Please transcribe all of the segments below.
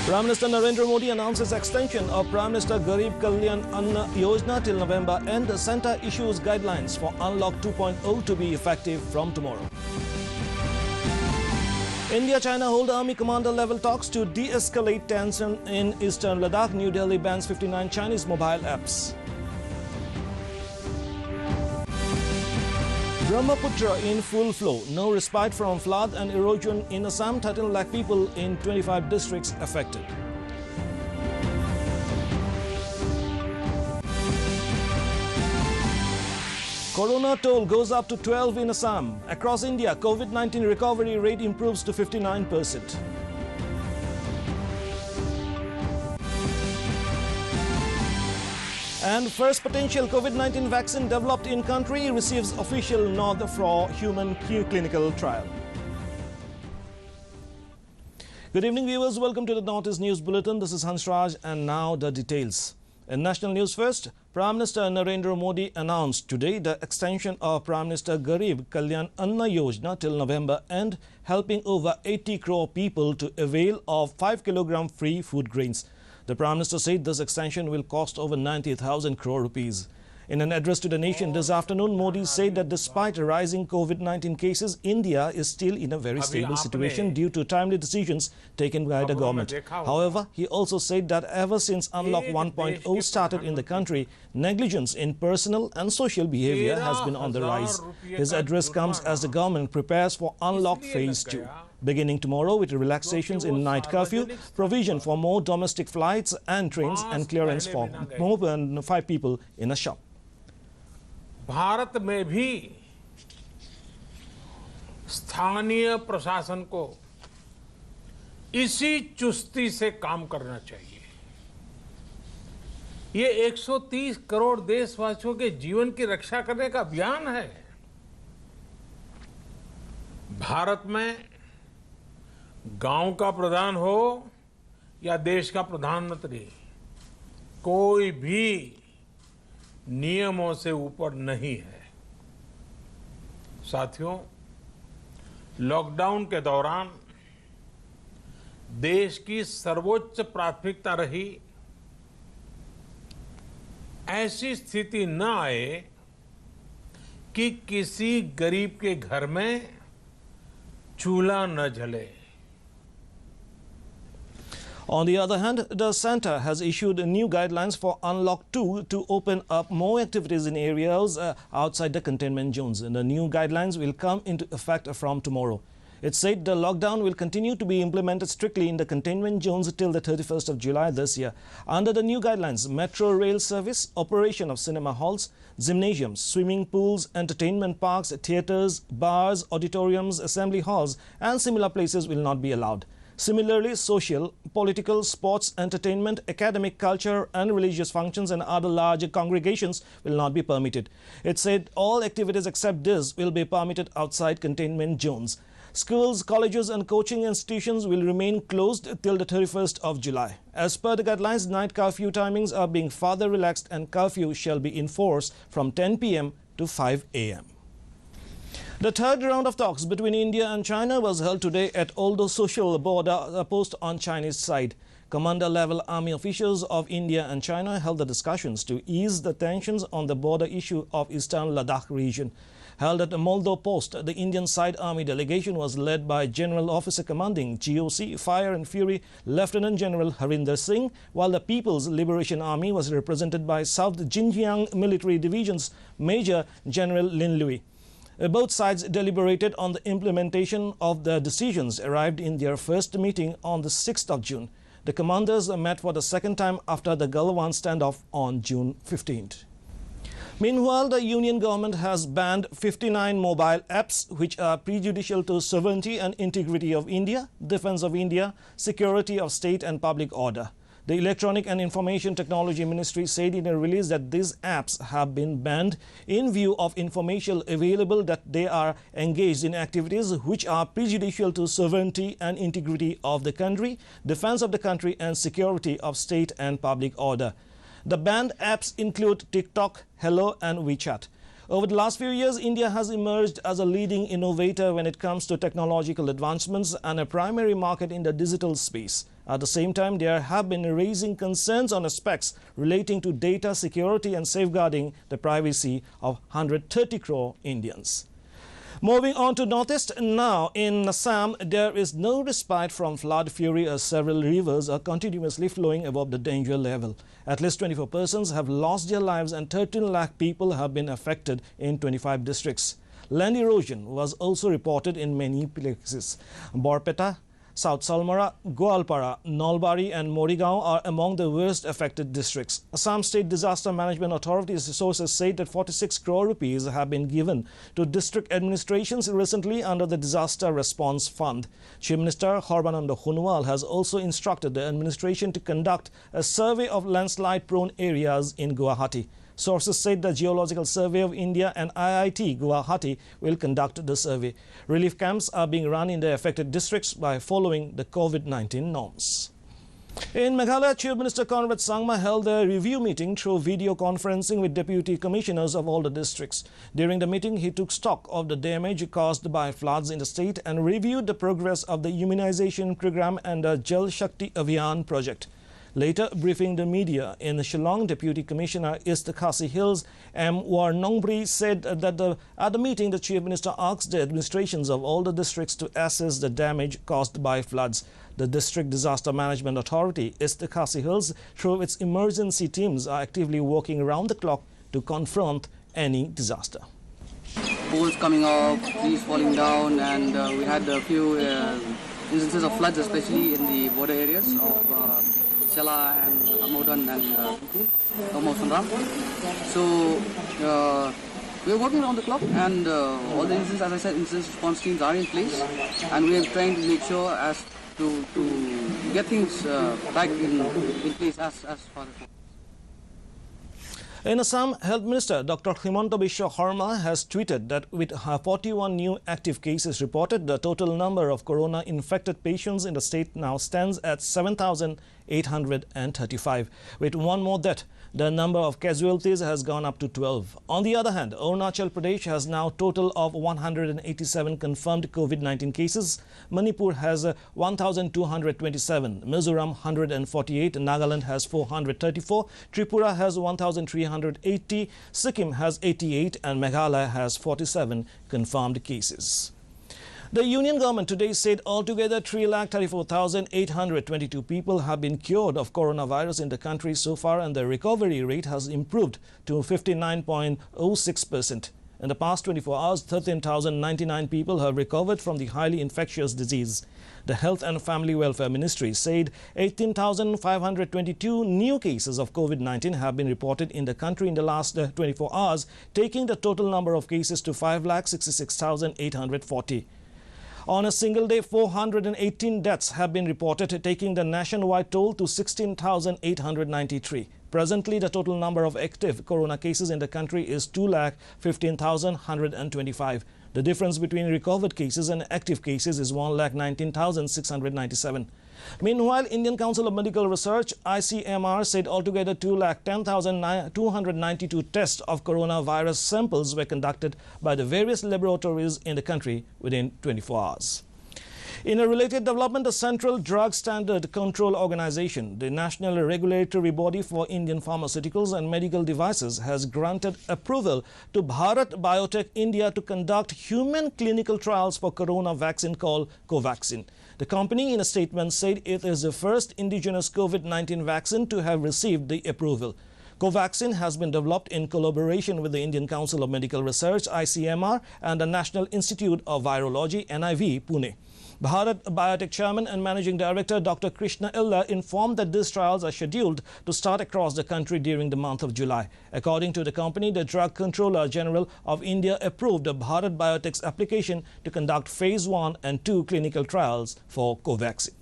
Prime Minister Narendra Modi announces extension of Prime Minister Garib Kalyan Anna Yojana till November and the centre issues guidelines for Unlock 2.0 to be effective from tomorrow. India-China hold army commander level talks to de-escalate tension in eastern Ladakh. New Delhi bans 59 Chinese mobile apps. Brahmaputra in full flow. No respite from flood and erosion in Assam. 13 lakh people in 25 districts affected. Corona toll goes up to 12 in Assam. Across India, COVID-19 recovery rate improves to 59%. And first potential COVID-19 vaccine developed in country receives official nod for human clinical trial. Good evening, viewers. Welcome to the Northeast News Bulletin. This is Hansraj, and now the details. In national news first, Prime Minister Narendra Modi announced today the extension of Prime Minister Garib Kalyan Anna Yojana till November end, helping over 80 crore people to avail of 5 kg free food grains. The Prime Minister said this extension will cost over 90,000 crore rupees. In an address to the nation this afternoon, Modi said that despite rising COVID-19 cases, India is still in a very stable situation due to timely decisions taken by the government. However, he also said that ever since Unlock 1.0 started in the country, negligence in personal and social behavior has been on the rise. His address comes as the government prepares for Unlock Phase 2. Beginning tomorrow with relaxations in night curfew, provision for more domestic flights and trains, and clearance for more than 5 people in a shop. Bharat में भी स्थानीय प्रशासन को इसी चुस्ती से काम करना चाहिए। ये 130 करोड़ देशवासियों के जीवन की रक्षा करने का अभियान है। भारत में गांव का प्रधान हो या देश का प्रधानमंत्री, कोई भी नियमों से ऊपर नहीं है। साथियों, लॉकडाउन के दौरान देश की सर्वोच्च प्राथमिकता रही ऐसी स्थिति न आए कि किसी गरीब के घर में चूल्हा न जले। On the other hand, the centre has issued new guidelines for Unlock 2 to open up more activities in areas outside the containment zones. And the new guidelines will come into effect from tomorrow. It said the lockdown will continue to be implemented strictly in the containment zones till the 31st of July this year. Under the new guidelines, metro rail service, operation of cinema halls, gymnasiums, swimming pools, entertainment parks, theatres, bars, auditoriums, assembly halls and similar places will not be allowed. Similarly, social, political, sports, entertainment, academic, culture and religious functions and other large congregations will not be permitted. It said all activities except this will be permitted outside containment zones. Schools, colleges and coaching institutions will remain closed till the 31st of July. As per the guidelines, night curfew timings are being further relaxed and curfew shall be enforced from 10 p.m. to 5 a.m. The third round of talks between India and China was held today at Oldo Social border post on Chinese side. Commander-level army officials of India and China held the discussions to ease the tensions on the border issue of eastern Ladakh region. Held at Moldo post, the Indian side army delegation was led by General Officer Commanding GOC Fire and Fury Lieutenant General Harinder Singh, while the People's Liberation Army was represented by South Xinjiang Military Division's Major General Lin Lui. Both sides deliberated on the implementation of the decisions arrived in their first meeting on the 6th of June. The commanders met for the second time after the Galwan standoff on June 15th. Meanwhile, the Union government has banned 59 mobile apps which are prejudicial to sovereignty and integrity of India, defense of India, security of state and public order. The Electronic and Information Technology Ministry said in a release that these apps have been banned in view of information available that they are engaged in activities which are prejudicial to sovereignty and integrity of the country, defense of the country and security of state and public order. The banned apps include TikTok, Hello and WeChat. Over the last few years, India has emerged as a leading innovator when it comes to technological advancements and a primary market in the digital space. At the same time, there have been raising concerns on aspects relating to data security and safeguarding the privacy of 130 crore Indians. Moving on to Northeast now, in Assam, there is no respite from flood fury as several rivers are continuously flowing above the danger level. At least 24 persons have lost their lives and 13 lakh people have been affected in 25 districts. Land erosion was also reported in many places. Borpeta, South Salmara, Goalpara, Nalbari and Morigaon are among the worst affected districts. Assam State Disaster Management Authority's sources say that 46 crore rupees have been given to district administrations recently under the Disaster Response Fund. Chief Minister Sarbananda Sonowal has also instructed the administration to conduct a survey of landslide-prone areas in Guwahati. Sources said the Geological Survey of India and IIT Guwahati will conduct the survey. Relief camps are being run in the affected districts by following the COVID-19 norms. In Meghalaya, Chief Minister Conrad Sangma held a review meeting through video conferencing with deputy commissioners of all the districts. During the meeting, he took stock of the damage caused by floods in the state and reviewed the progress of the immunization program and the Jal Shakti Abhiyan project. Later, briefing the media in Shillong, Deputy Commissioner East Khasi Hills M. Warnongbri said that at the meeting, the Chief Minister asked the administrations of all the districts to assess the damage caused by floods. The District Disaster Management Authority, East Khasi Hills, through its emergency teams, are actively working around the clock to confront any disaster. Poles coming off, trees falling down, and we had a few instances of floods, especially in the border areas of Chala and Amodan and Tomosunram. So we are working around the clock, and all the incidents, as I said, incident response teams are in place, and we are trying to make sure as to get things back in place as far as possible. In Assam, Health Minister Dr. Himanta Biswa Sarma has tweeted that with 41 new active cases reported, the total number of corona-infected patients in the state now stands at 7,835. With one more death, the number of casualties has gone up to 12. On the other hand, Arunachal Pradesh has now a total of 187 confirmed COVID-19 cases. Manipur has 1,227, Mizoram 148, Nagaland has 434, Tripura has 1,380, Sikkim has 88 and Meghalaya has 47 confirmed cases. The Union Government today said altogether 3,34,822 people have been cured of coronavirus in the country so far, and the recovery rate has improved to 59.06%. In the past 24 hours, 13,099 people have recovered from the highly infectious disease. The Health and Family Welfare Ministry said 18,522 new cases of COVID-19 have been reported in the country in the last 24 hours, taking the total number of cases to 5,66,840. On a single day, 418 deaths have been reported, taking the nationwide toll to 16,893. Presently, the total number of active corona cases in the country is 2,15,125. The difference between recovered cases and active cases is 1,19,697. Meanwhile, Indian Council of Medical Research, ICMR, said altogether 2,10,292 tests of coronavirus samples were conducted by the various laboratories in the country within 24 hours. In a related development, the Central Drug Standard Control Organization, the national regulatory body for Indian pharmaceuticals and medical devices, has granted approval to Bharat Biotech India to conduct human clinical trials for corona vaccine called Covaxin. The company, in a statement, said it is the first indigenous COVID-19 vaccine to have received the approval. Covaxin has been developed in collaboration with the Indian Council of Medical Research, ICMR, and the National Institute of Virology, NIV, Pune. Bharat Biotech Chairman and Managing Director Dr. Krishna Illa informed that these trials are scheduled to start across the country during the month of July. According to the company, the Drug Controller General of India approved Bharat Biotech's application to conduct Phase 1 and 2 clinical trials for Covaxin.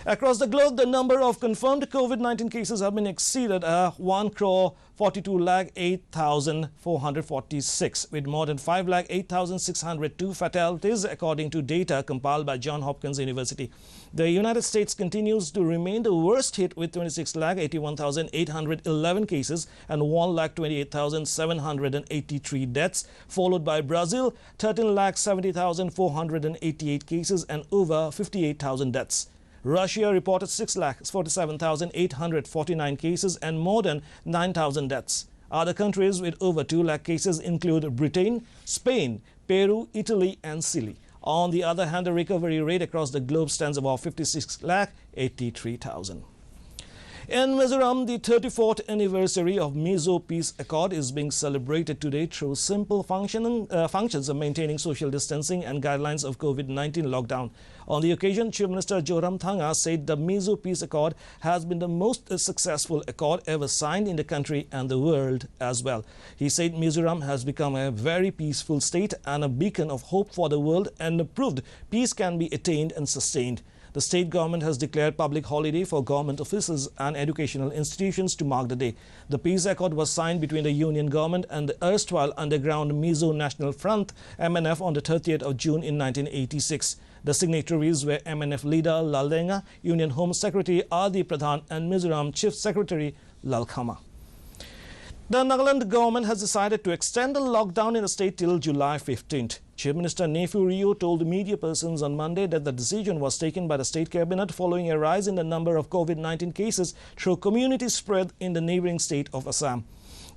Across the globe, the number of confirmed COVID-19 cases have been exceeded 1,42,08,446, with more than 5,08,602 fatalities, according to data compiled by Johns Hopkins University. The United States continues to remain the worst hit with 26,81,811 cases and 1,28,783 deaths, followed by Brazil, 13,70,488 cases and over 58,000 deaths. Russia reported 6,47,849 cases and more than 9,000 deaths. Other countries with over 2 lakh cases include Britain, Spain, Peru, Italy and Chile. On the other hand, the recovery rate across the globe stands about 56,83,000. In Mizoram, the 34th anniversary of Mizo Peace Accord is being celebrated today through simple functions of maintaining social distancing and guidelines of COVID-19 lockdown. On the occasion, Chief Minister Zoramthanga said the Mizo Peace Accord has been the most successful accord ever signed in the country and the world as well. He said Mizoram has become a very peaceful state and a beacon of hope for the world, and proved peace can be attained and sustained. The state government has declared public holiday for government offices and educational institutions to mark the day. The peace accord was signed between the union government and the erstwhile underground Mizo National Front (MNF) on the 30th of June in 1986. The signatories were MNF leader Laldenga, Union Home Secretary Adi Pradhan and Mizoram Chief Secretary Lalkhama. The Nagaland government has decided to extend the lockdown in the state till July 15th. Chief Minister Nefu Rio told media persons on Monday that the decision was taken by the state cabinet following a rise in the number of COVID-19 cases through community spread in the neighbouring state of Assam.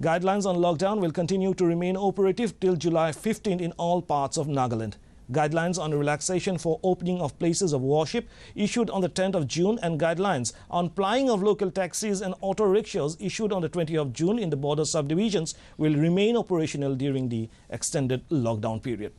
Guidelines on lockdown will continue to remain operative till July 15th in all parts of Nagaland. Guidelines on relaxation for opening of places of worship issued on the 10th of June and guidelines on plying of local taxis and auto rickshaws issued on the 20th of June in the border subdivisions will remain operational during the extended lockdown period.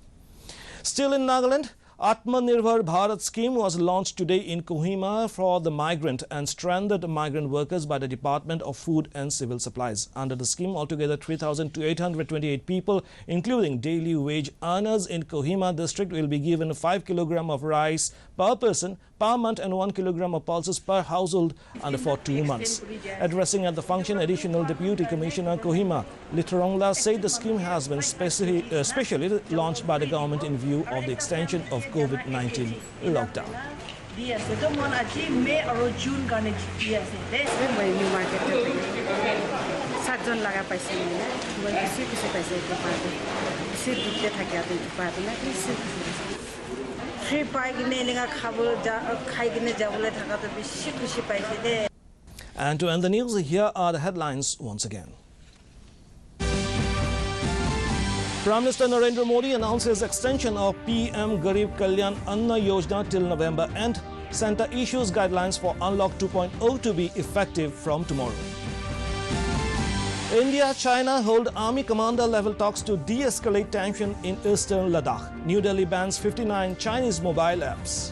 Still in Nagaland, Atmanirbhar Bharat scheme was launched today in Kohima for the migrant and stranded migrant workers by the Department of Food and Civil Supplies. Under the scheme, altogether 3,828 people, including daily wage earners in Kohima district, will be given 5 kg of rice per person per month and 1 kg of pulses per household for 2 months. Addressing at the function, Additional Deputy Commissioner Kohima Litorongla said the scheme has been specially launched by the government in view of the extension of COVID-19 lockdown. And to end the news, here are the headlines once again. Prime Minister Narendra Modi announces extension of PM Garib Kalyan Anna Yojana till November end. Centre issues guidelines for Unlock 2.0 to be effective from tomorrow. India-China hold army commander level talks to de-escalate tension in eastern Ladakh. New Delhi bans 59 Chinese mobile apps.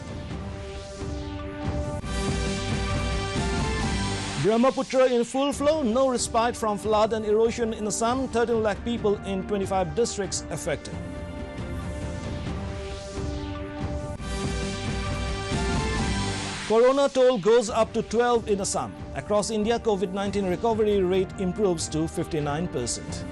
Brahmaputra in full flow, no respite from flood and erosion in Assam, 13 lakh people in 25 districts affected. Corona toll goes up to 12 in Assam. Across India, COVID-19 recovery rate improves to 59%.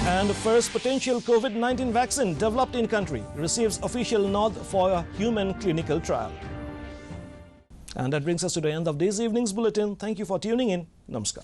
And the first potential COVID-19 vaccine developed in country receives official nod for a human clinical trial. And that brings us to the end of this evening's bulletin. Thank you for tuning in. Namaskar.